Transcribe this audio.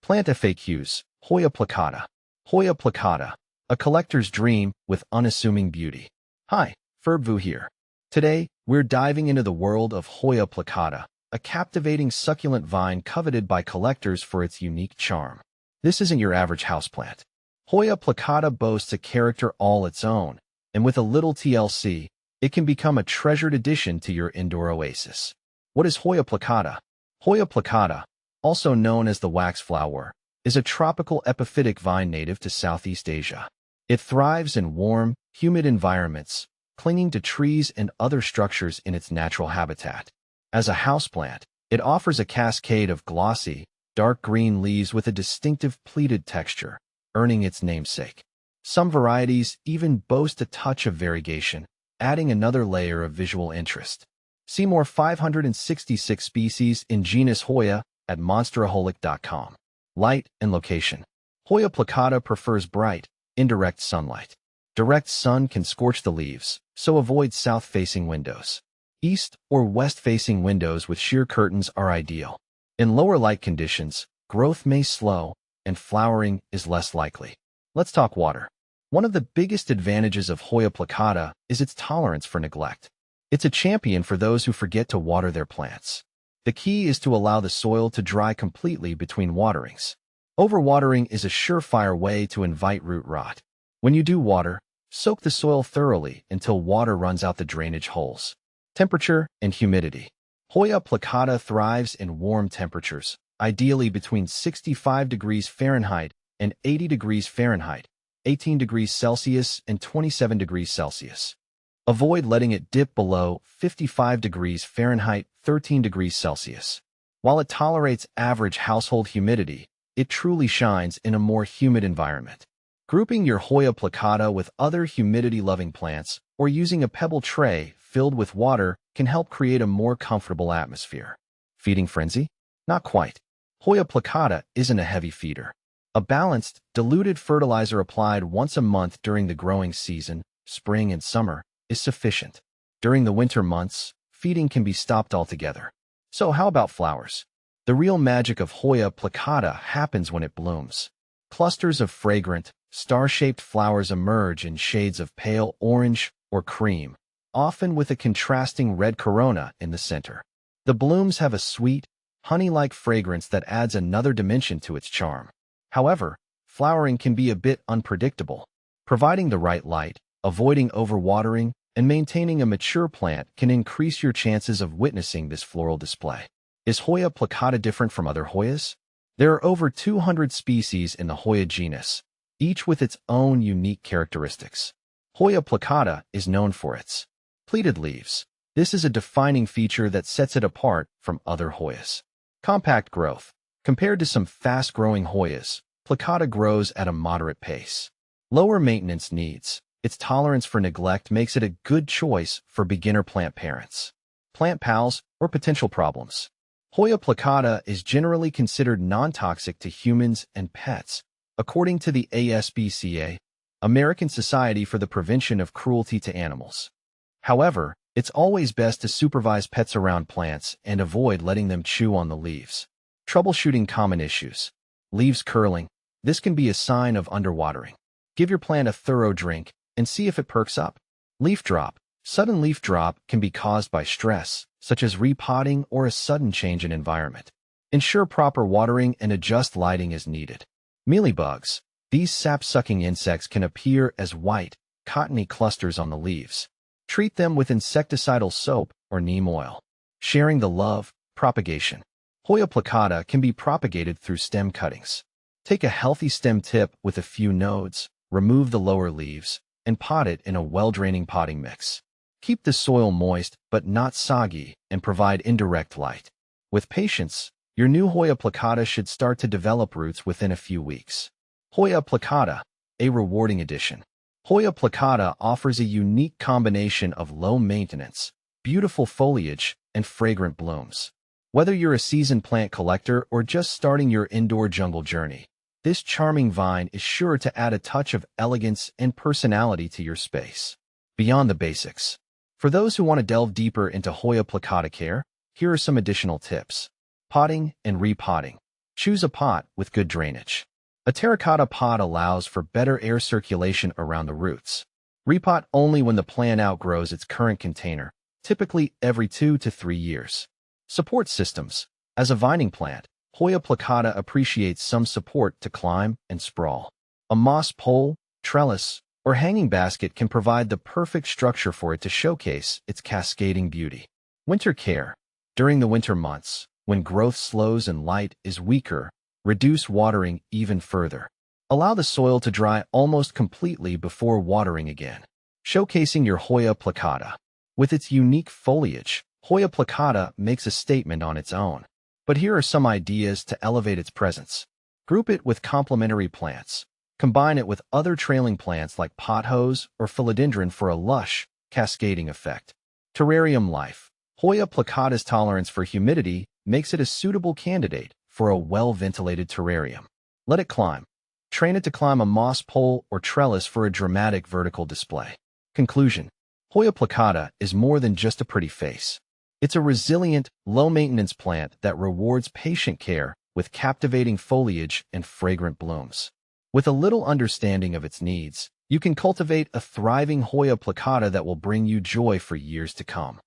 Plant FAQs. Hoya Plicata. Hoya Plicata, a collector's dream with unassuming beauty. Hi, Ferbvu here. Today, we're diving into the world of Hoya Plicata, a captivating succulent vine coveted by collectors for its unique charm. This isn't your average houseplant. Hoya Plicata boasts a character all its own, and with a little TLC, it can become a treasured addition to your indoor oasis. What is Hoya Plicata? Hoya Plicata, also known as the wax flower, is a tropical epiphytic vine native to Southeast Asia. It thrives in warm, humid environments, clinging to trees and other structures in its natural habitat. As a houseplant, it offers a cascade of glossy, dark green leaves with a distinctive pleated texture, earning its namesake. Some varieties even boast a touch of variegation, adding another layer of visual interest. See more 566 species in genus Hoya at monsteraholic.com. Light and location. Hoya Plicata prefers bright, indirect sunlight. Direct sun can scorch the leaves, so avoid south-facing windows. East or west-facing windows with sheer curtains are ideal. In lower light conditions, growth may slow, and flowering is less likely. Let's talk water. One of the biggest advantages of Hoya Plicata is its tolerance for neglect. It's a champion for those who forget to water their plants. The key is to allow the soil to dry completely between waterings. Overwatering is a surefire way to invite root rot. When you do water, soak the soil thoroughly until water runs out the drainage holes. Temperature and humidity. Hoya Plicata thrives in warm temperatures, ideally between 65 degrees Fahrenheit and 80 degrees Fahrenheit, 18 degrees Celsius and 27 degrees Celsius. Avoid letting it dip below 55 degrees Fahrenheit, 13 degrees Celsius. While it tolerates average household humidity, it truly shines in a more humid environment. Grouping your Hoya Plicata with other humidity-loving plants or using a pebble tray filled with water can help create a more comfortable atmosphere. Feeding frenzy? Not quite. Hoya Plicata isn't a heavy feeder. A balanced, diluted fertilizer applied once a month during the growing season, spring and summer, is sufficient. During the winter months, feeding can be stopped altogether. So how about flowers? The real magic of Hoya Plicata happens when it blooms. Clusters of fragrant, star-shaped flowers emerge in shades of pale orange or cream, often with a contrasting red corona in the center. The blooms have a sweet, honey-like fragrance that adds another dimension to its charm. However, flowering can be a bit unpredictable. Providing the right light, avoiding overwatering, and maintaining a mature plant can increase your chances of witnessing this floral display. Is Hoya Plicata different from other Hoyas? There are over 200 species in the Hoya genus, each with its own unique characteristics. Hoya Plicata is known for its pleated leaves. This is a defining feature that sets it apart from other Hoyas. Compact growth. Compared to some fast-growing Hoyas, Plicata grows at a moderate pace. Lower maintenance needs. Its tolerance for neglect makes it a good choice for beginner plant parents. Plant pals or potential problems. Hoya Plicata is generally considered non-toxic to humans and pets, according to the ASPCA, American Society for the Prevention of Cruelty to Animals. However, it's always best to supervise pets around plants and avoid letting them chew on the leaves. Troubleshooting common issues. Leaves curling. This can be a sign of underwatering. Give your plant a thorough drink and see if it perks up. Leaf drop. Sudden leaf drop can be caused by stress, such as repotting or a sudden change in environment. Ensure proper watering and adjust lighting as needed. Mealybugs. These sap-sucking insects can appear as white, cottony clusters on the leaves. Treat them with insecticidal soap or neem oil. Sharing the love. Propagation. Hoya Plicata can be propagated through stem cuttings. Take a healthy stem tip with a few nodes, remove the lower leaves, and pot it in a well-draining potting mix. Keep the soil moist but not soggy and provide indirect light. With patience, your new Hoya Plicata should start to develop roots within a few weeks. Hoya Plicata, a rewarding addition. Hoya Plicata offers a unique combination of low maintenance, beautiful foliage, and fragrant blooms. Whether you're a seasoned plant collector or just starting your indoor jungle journey, this charming vine is sure to add a touch of elegance and personality to your space. Beyond the basics. For those who want to delve deeper into Hoya Plicata care, here are some additional tips. Potting and repotting. Choose a pot with good drainage. A terracotta pot allows for better air circulation around the roots. Repot only when the plant outgrows its current container, typically every 2 to 3 years. Support systems. As a vining plant, Hoya plicata appreciates some support to climb and sprawl. A moss pole, trellis, or hanging basket can provide the perfect structure for it to showcase its cascading beauty. Winter care. During the winter months, when growth slows and light is weaker, reduce watering even further. Allow the soil to dry almost completely before watering again. Showcasing your Hoya plicata. With its unique foliage, Hoya plicata makes a statement on its own. But here are some ideas to elevate its presence. Group it with complementary plants. Combine it with other trailing plants like pothose or philodendron for a lush, cascading effect. Terrarium life. Hoya plicata's tolerance for humidity makes it a suitable candidate for a well-ventilated terrarium. Let it climb. Train it to climb a moss pole or trellis for a dramatic vertical display. Conclusion. Hoya plicata is more than just a pretty face. It's a resilient, low-maintenance plant that rewards patient care with captivating foliage and fragrant blooms. With a little understanding of its needs, you can cultivate a thriving Hoya plicata that will bring you joy for years to come.